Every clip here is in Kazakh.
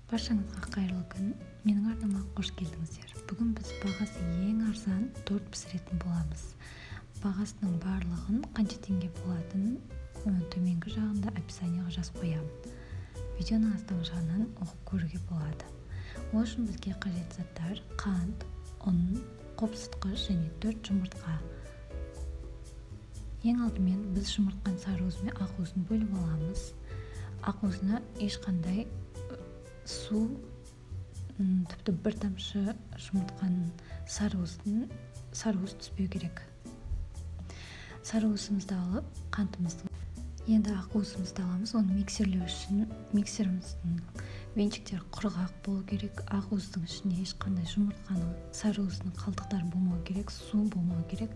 Баршаңызға қайырлы күн. Менің арнама қош келдіңіздер. Бүгін біз бағасы ең арзан торт пісіретін боламыз. Бағасының барлығын қанша теңге болатынын төменгі жағында описаниеға жазып қоямын. Видеоның астыңғы жағынан оқып көруге болады. Ол үшін бізге қажет заттар: қант, ұн, қопсытқыш және 4 жұмыртқа. Ең алдымен біз жұмыртқаның сары уызы мен ақ уызын бөліп аламыз. Ақ уызына ешқандай су, тіпті бір тамшы жұмыртқаның сары уыз түспеу керек. Сары уызымызды алып, қантымызды, енді ақ уызымызды аламыз. Оны миксерлеу үшін миксеріміздің венчиктері құрғақ болу керек. Ақ уыздың ішінде ешқандай жұмыртқаның сары уыздың қалдықтары болмау керек, су болмау керек.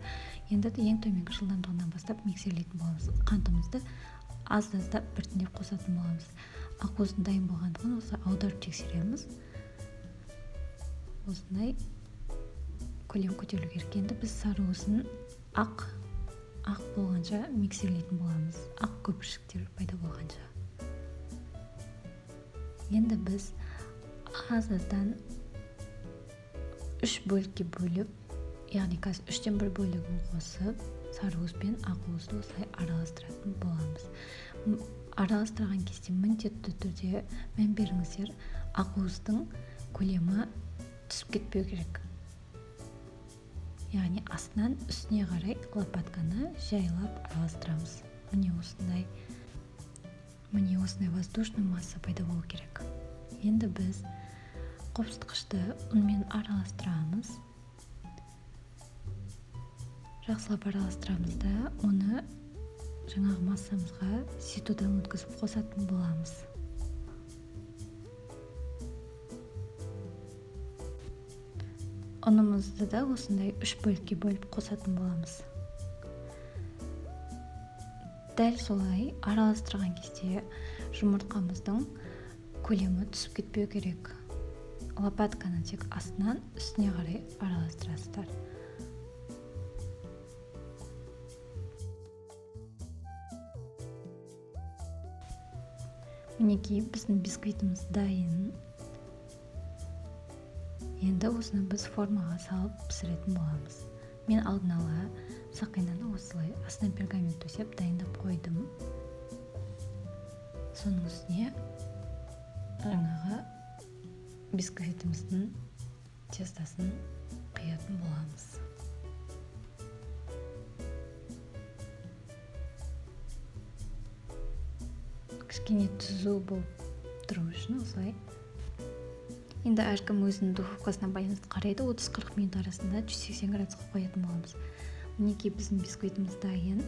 Енді ең төменгі жылдамдығынан бастап миксерлейтін боламыз. Қантымызды аздап біртіндеп қосатын боламыз. Ақ уыздың дайын болғандығын осы аударып тексереміз. Осындай көлем көтерілу керек. Енді біз сары уызын ақ болғанша миксерлейтін боламыз. Ақ көпіршіктер пайда болғанша. Енді біз аздан 3 бөлікке бөліп, яғни қазір 3-тен 1 бөлігін қосып, сары уыз бен ақ уызды осылай араластыратын боламыз. Араластырған кезде міндетті түрде мән беріңіздер, ақ уыздың көлемі түсіп кетпеу керек. Яғни астынан үстіне қарай лопатканы жайлап араластырамыз. Міне осындай воздушный масса пайда болу керек. Енді біз қопсытқышты ұнмен араластырамыз. Жақсылап араластырамыз да оны жаңағы массамызға ситодан өткізіп қосатын боламыз. Ұнымызды да осындай 3 бөлікке бөліп қосатын боламыз. Дәл солай араластырған кезде жұмыртқамыздың көлемі түсіп кетпеу керек. Лопатканы тек астынан үстіне қарай араластырасыздар. Мінекей біздің бисквитіміз дайын. Енді осыны біз формаға салып пісіретін боламыз. Мен алдын ала сақинаны осылай астына пергамент төсеп дайындап қойдым. Соның үстіне жаңағы бисквитіміздің тестасын құятын боламыз. Кішкене түзу болып тұру үшін осылай. Енді әркім өзінің духовкасына байланысты қарайды. 30-40 минут арасында 180 градусқа қоятын боламыз. Мінекей біздің бисквитіміз дайын.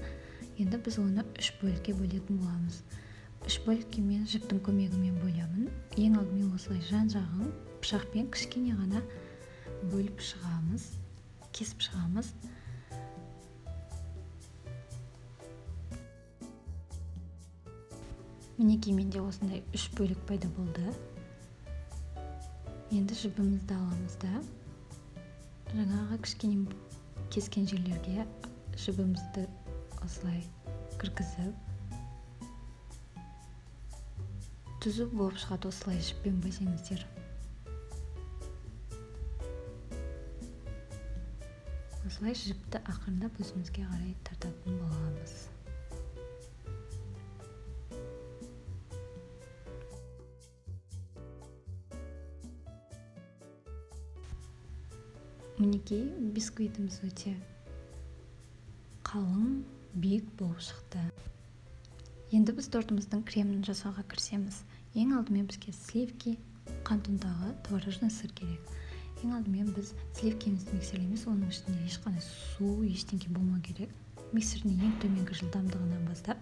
Енді біз оны 3 бөлікке бөлетін боламыз. 3 бөлікке мен жіптің көмегімен бөлемін. Ең алдымен осылай жан-жағын пышақпен кішкене ғана бөліп шығамыз, кесіп шығамыз. Мінекей менде осындай 3 бөлік пайда болды. Енді жібімізді аламыз да жаңағы кішкене кескен жерлерге жібімізді осылай кіргізіп, түзу болып шығады. Осылай жіппен басеңіздер. Осылай жіпті ақырындап өзімізге қарай тартатын боламыз. Мінекей бисквитіміз өте қалың, биік болып шықты. Енді біз тортымыздың кремін жасауға кірісеміз. Ең алдымен бізге сливки, қант ұнтағы, творожный сыр керек. Ең алдымен біз сливкемізді миксерлейміз. Оның ішінде ешқандай су, ештеңе болмау керек. Миксердің ең төменгі жылдамдығынан бастап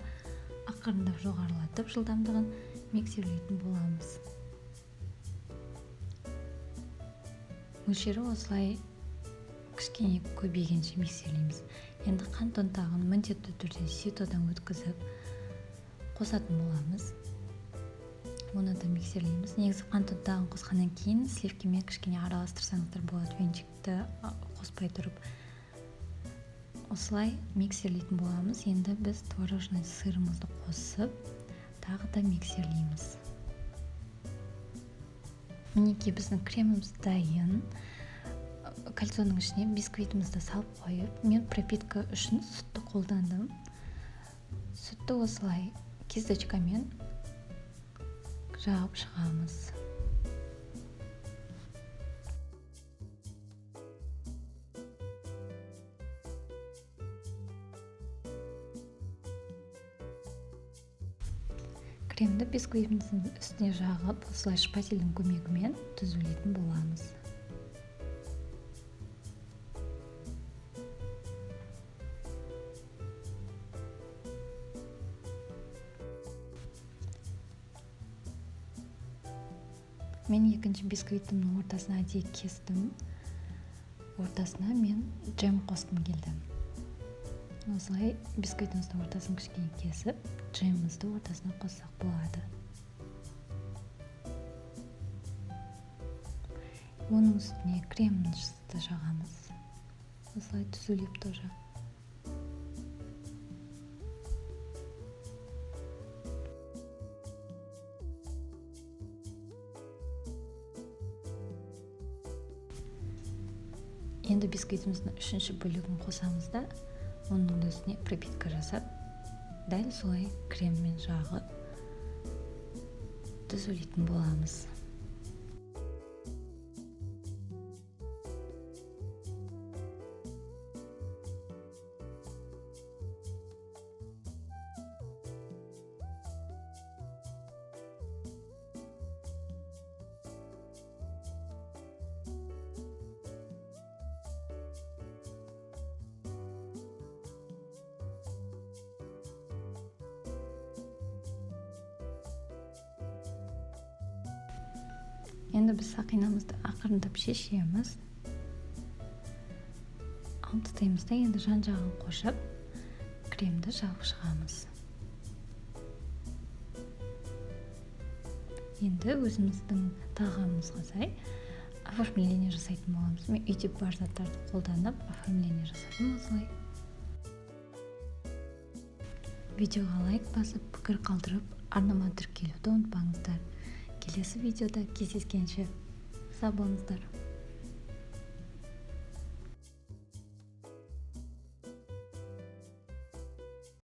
ақырындап жоғарылатып жылдамдығын миксерлейтін боламыз. Мөлшері осылай кішкене көбейгенше миксерлейміз. Енді қант ұнтағын міндетті түрде ситодан өткізіп қосатын боламыз. Оны да миксерлейміз. Негізі қант ұнтағын қосқаннан кейін сливкемен кішкене араластырсаңыздар болады, венчикті қоспай тұрып. Осылай миксерлейтін боламыз. Енді біз творожный сырымызды қосып, тағы да миксерлейміз. Мінекей біздің креміміз дайын. Кольцоның ішіне бисквитімізді салып қойып, мен пропитка үшін сүтті қолдандым. Сүтті осылай кисточкамен жағып шығамыз. Кремді бисквитіміздің үстіне жағып, осылай шпательдің көмегімен түзулейтін боламыз. Мен екінші бисквитімнің ортасына әдейі кестім. Ортасына мен джем қосқым келді. Осылай бисквитіміздің ортасын кішкене кесіп, джемімізді ортасына қоссақ болады. Оның үстіне кремімізді жағамыз. Осылай түзулеп тоже. Енді бисквитіміздің үшінші бөлігін қосамыз да, оның үстіне пропитка жасап, дәл солай креммен жағып түзулейтін боламыз. Енді біз сақинамызды ақырындап шешеміз. Алып тастаймыз да, енді жан-жағын қосып, кремді жағып шығамыз. Енді өзіміздің тағамымызға сай оформление жасайтын боламыз. Мен үйде бар заттарды қолданып, оформление жасадым осылай. Видеоға лайк басып, пікір қалдырып, арнама тіркелуді ұмытпаңыздар. Келесі видеода кездескенше сау болыңыздар.